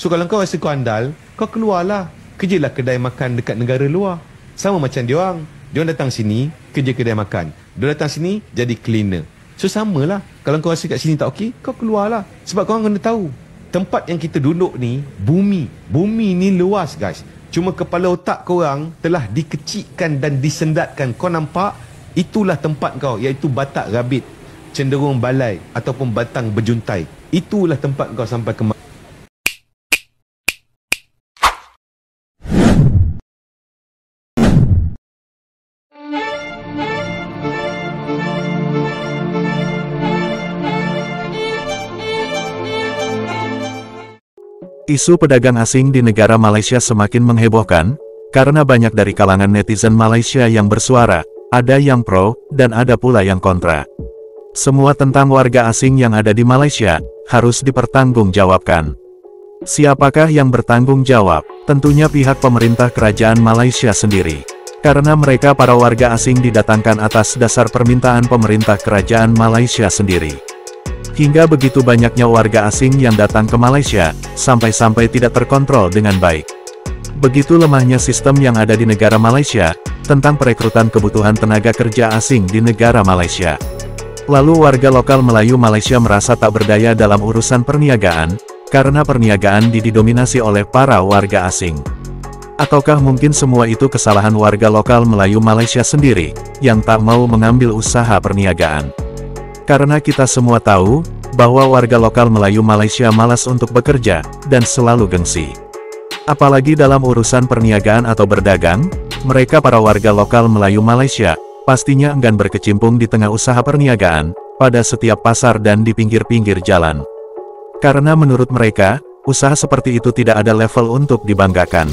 So kalau kau rasa kau andal, kau keluarlah. Kerjalah kedai makan dekat negara luar. Sama macam diorang datang sini kerja kedai makan, dia datang sini jadi cleaner. So samalah. Kalau kau rasa kat sini tak okey, kau keluarlah. Sebab kau kena tahu, tempat yang kita duduk ni, bumi ni luas guys. Cuma kepala otak korang telah dikecikkan dan disendatkan. Kau nampak? Itulah tempat kau, iaitu Batak Rabit, Cenderung Balai ataupun Batang Berjuntai. Itulah tempat kau sampai ke. Isu pedagang asing di negara Malaysia semakin menghebohkan, karena banyak dari kalangan netizen Malaysia yang bersuara, ada yang pro, dan ada pula yang kontra. Semua tentang warga asing yang ada di Malaysia, harus dipertanggungjawabkan. Siapakah yang bertanggung jawab? Tentunya pihak pemerintah kerajaan Malaysia sendiri. Karena mereka para warga asing didatangkan atas dasar permintaan pemerintah kerajaan Malaysia sendiri. Hingga begitu banyaknya warga asing yang datang ke Malaysia, sampai-sampai tidak terkontrol dengan baik. Begitu lemahnya sistem yang ada di negara Malaysia, tentang perekrutan kebutuhan tenaga kerja asing di negara Malaysia. Lalu warga lokal Melayu Malaysia merasa tak berdaya dalam urusan perniagaan, karena perniagaan didominasi oleh para warga asing. Ataukah mungkin semua itu kesalahan warga lokal Melayu Malaysia sendiri, yang tak mau mengambil usaha perniagaan? Karena kita semua tahu, bahwa warga lokal Melayu Malaysia malas untuk bekerja, dan selalu gengsi. Apalagi dalam urusan perniagaan atau berdagang, mereka para warga lokal Melayu Malaysia, pastinya enggan berkecimpung di tengah usaha perniagaan, pada setiap pasar dan di pinggir-pinggir jalan. Karena menurut mereka, usaha seperti itu tidak ada level untuk dibanggakan.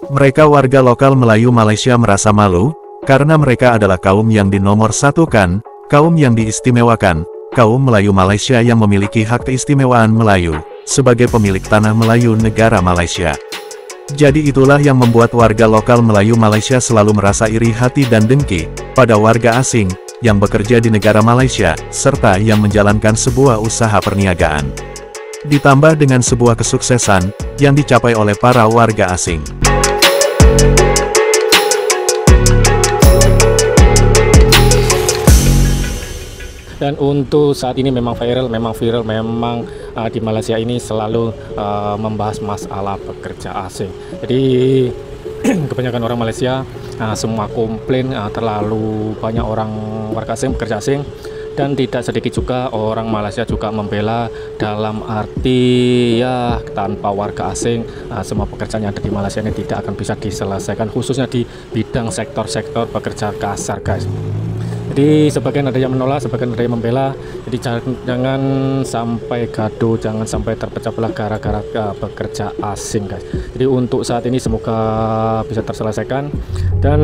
Mereka warga lokal Melayu Malaysia merasa malu, karena mereka adalah kaum yang dinomorsatukan, kaum yang diistimewakan, kaum Melayu Malaysia yang memiliki hak keistimewaan Melayu, sebagai pemilik tanah Melayu negara Malaysia. Jadi itulah yang membuat warga lokal Melayu Malaysia selalu merasa iri hati dan dengki, pada warga asing, yang bekerja di negara Malaysia, serta yang menjalankan sebuah usaha perniagaan. Ditambah dengan sebuah kesuksesan, yang dicapai oleh para warga asing. Dan untuk saat ini memang viral, di Malaysia ini selalu membahas masalah pekerja asing. Jadi kebanyakan orang Malaysia semua komplain terlalu banyak orang warga asing, pekerja asing. Dan tidak sedikit juga orang Malaysia juga membela dalam arti ya tanpa warga asing semua pekerjaan yang ada di Malaysia ini tidak akan bisa diselesaikan, khususnya di bidang sektor-sektor pekerja kasar guys. Jadi sebagian ada yang menolak, sebagian ada yang membela. Jadi jangan sampai gaduh, jangan sampai terpecah belah gara-gara pekerja asing guys. Jadi untuk saat ini semoga bisa terselesaikan. Dan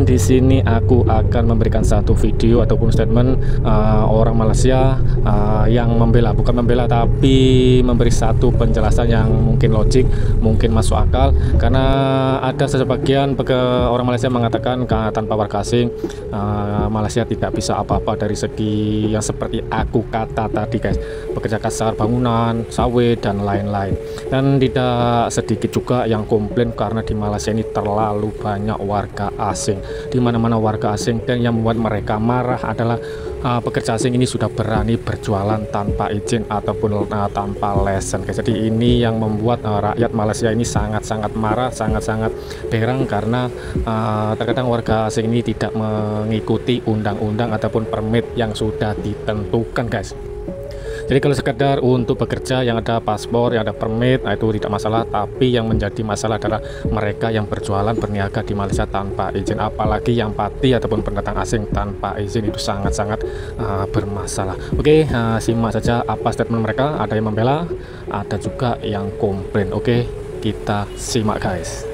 di sini aku akan memberikan satu video ataupun statement orang Malaysia yang membela, bukan membela tapi memberi satu penjelasan yang mungkin logik, mungkin masuk akal. Karena ada sebagian orang Malaysia mengatakan tanpa warga asing Malaysia tidak bisa apa-apa dari segi yang seperti aku kata tadi guys, pekerja kasar, bangunan, sawit dan lain-lain. Dan tidak sedikit juga yang komplain karena di Malaysia ini terlalu banyak warga asing, di mana-mana warga asing, dan yang membuat mereka marah adalah pekerja asing ini sudah berani berjualan tanpa izin ataupun tanpa lesen guys. Jadi ini yang membuat rakyat Malaysia ini sangat-sangat marah, sangat-sangat berang karena terkadang warga asing ini tidak mengikuti undang-undang ataupun permit yang sudah ditentukan guys. Jadi kalau sekedar untuk bekerja yang ada paspor, yang ada permit, itu tidak masalah. Tapi yang menjadi masalah adalah mereka yang berjualan berniaga di Malaysia tanpa izin, apalagi yang parti ataupun pendatang asing tanpa izin, itu sangat-sangat bermasalah. Oke, simak saja apa statement mereka. Ada yang membela, ada juga yang komplain. Oke, kita simak guys.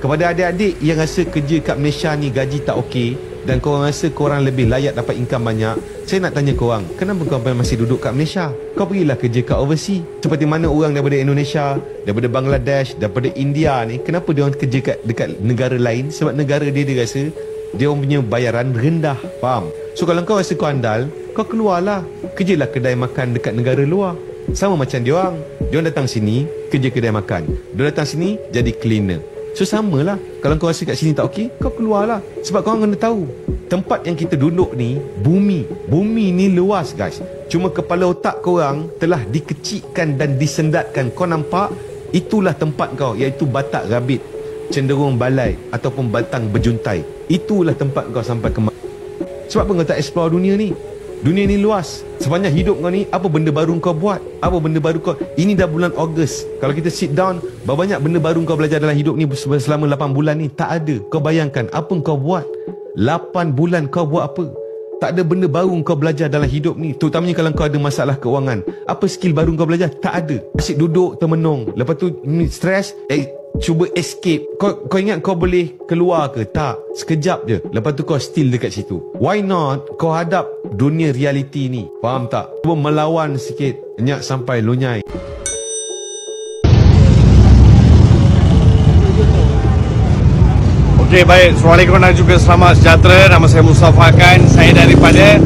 Kepada adik-adik yang rasa kerja kat Malaysia ni gaji tak okey dan korang rasa korang lebih layak dapat income banyak, saya nak tanya korang, kenapa korang masih duduk kat Malaysia? Kau pergilah kerja kat overseas. Seperti mana orang daripada Indonesia, daripada Bangladesh, daripada India ni, kenapa dia orang kerja dekat negara lain? Sebab negara dia rasa dia orang punya bayaran rendah, faham? So kalau kau rasa kau andal, kau keluarlah. Kerjalah kedai makan dekat negara luar. Sama macam dia orang datang sini kerja kedai makan, dia datang sini jadi cleaner. So samalah, kalau kau rasa kat sini tak okey, kau keluarlah. Sebab kau orang kena tahu, tempat yang kita duduk ni bumi ni luas guys. Cuma kepala otak korang telah dikecikkan dan disendatkan. Kau nampak, itulah tempat kau, iaitu Batak Rabit, cenderung balai ataupun batang berjuntai. Itulah tempat kau sampai ke. Sebab apa kau tak explore dunia ni? Dunia ni luas. Sepanjang hidup kau ni, apa benda baru kau buat? Apa benda baru kau? Ini dah bulan Ogos. Kalau kita sit down, berapa banyak benda baru kau belajar dalam hidup ni selama 8 bulan ni? Tak ada. Kau bayangkan apa kau buat 8 bulan, kau buat apa? Tak ada benda baru kau belajar dalam hidup ni. Terutamanya kalau kau ada masalah keuangan. Apa skill baru kau belajar? Tak ada. Asyik duduk termenung. Lepas tu stres, cuba escape. Kau ingat kau boleh keluar ke? Tak. Sekejap je. Lepas tu kau still dekat situ. Why not kau hadap dunia reality ni? Faham tak? Cuba melawan sikit. Nyak sampai lunyai. Okey, baik. Assalamualaikum dan juga selamat sejahtera. Nama saya Mustafa Khan. Saya daripada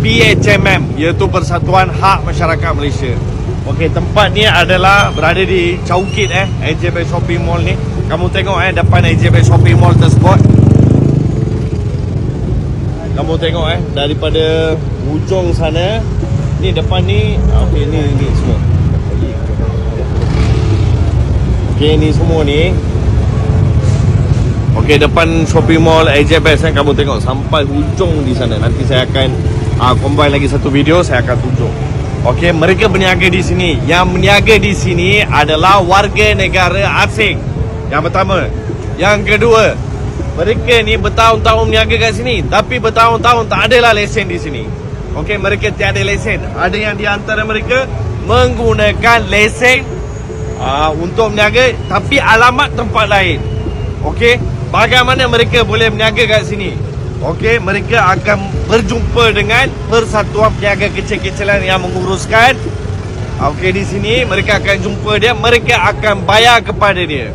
PHMM, iaitu Persatuan Hak Masyarakat Malaysia. Okey, tempat ni adalah berada di Chowkit AJ Best Shopping Mall ni. Kamu tengok depan AJ Best Shopping Mall tersebut. Kamu tengok daripada hujung sana. Ni depan ni, okey ni semua. Okey, ni semua ni. Okey, depan shopping mall AJ Best kamu tengok sampai hujung di sana. Nanti saya akan combine lagi satu video, saya akan tunjuk. Okey, mereka berniaga di sini. Yang berniaga di sini adalah warga negara asing. Yang pertama. Yang kedua, mereka ni bertahun-tahun berniaga kat sini, tapi bertahun-tahun tak adalah lesen di sini. Okey, mereka tiada lesen. Ada yang di antara mereka menggunakan lesen untuk berniaga, tapi alamat tempat lain. Okey, bagaimana mereka boleh berniaga kat sini? Okey, mereka akan berjumpa dengan persatuan peniaga kecil-kecilan yang menguruskan. Okey, di sini mereka akan jumpa dia, mereka akan bayar kepada dia.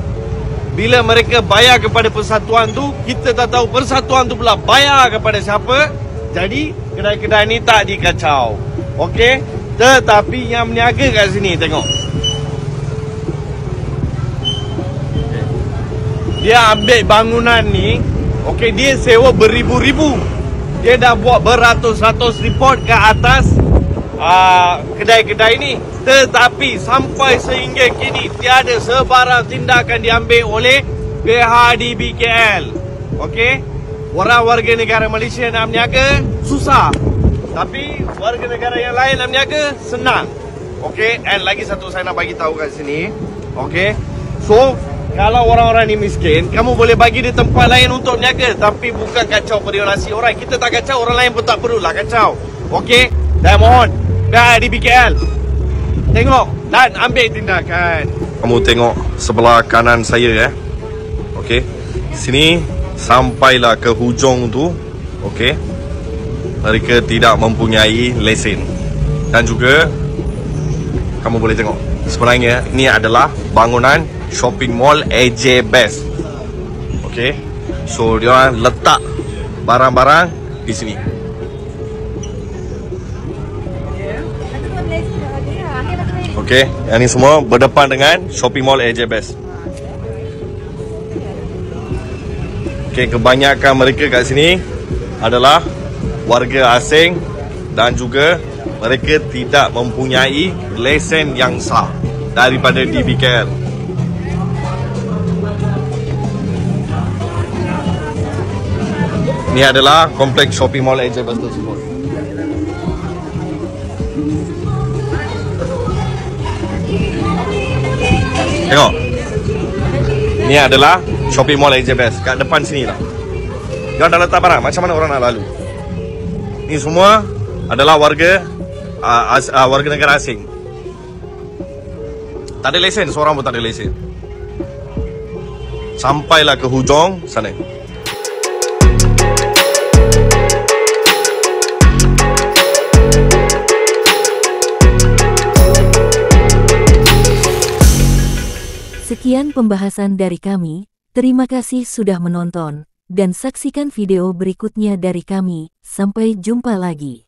Bila mereka bayar kepada persatuan tu, kita tak tahu persatuan tu pula bayar kepada siapa. Jadi, kedai-kedai ni tak dikacau. Okey, tetapi yang berniaga kat sini, tengok. Dia ambil bangunan ni, okey, dia sewa beribu-ribu. Dia dah buat beratus-ratus report ke atas kedai-kedai ni. Tetapi sampai sehingga kini tiada sebarang tindakan diambil oleh PHDB KL. Okey, orang warga negara Malaysia nak berniaga susah, tapi warga negara yang lain nak berniaga senang. Okey, and lagi satu saya nak bagi tahu kat sini. Okey, so kalau orang-orang ni miskin, kamu boleh bagi dia tempat lain untuk berniaga, tapi bukan kacau periolasi orang. Kita tak kacau, orang lain pun tak perlulah kacau. Okey? Dan mohon, PHDB KL, tengok dan ambil tindakan. Kamu tengok sebelah kanan saya Okey, sini sampailah ke hujung tu. Okey, mereka tidak mempunyai lesen. Dan juga kamu boleh tengok, sebenarnya ini adalah bangunan shopping mall AJ Best. Okey, so dia letak barang-barang di sini. Okey, yang ni semua berdepan dengan shopping mall AJ Best. Okey, kebanyakan mereka kat sini adalah warga asing dan juga mereka tidak mempunyai lesen yang sah daripada DBKL. Ini adalah kompleks shopping mall AJ Best tersebut. Tengok. Ini adalah shopping mall AJ Best. Kat depan sini lah. Dia dah letak barang. Macam mana orang nak lalu? Ini semua adalah warga warga negara asing. Tak ada lesen. Seorang pun tak ada lesen. Sampailah ke hujung sana. Sekian pembahasan dari kami, terima kasih sudah menonton, dan saksikan video berikutnya dari kami, sampai jumpa lagi.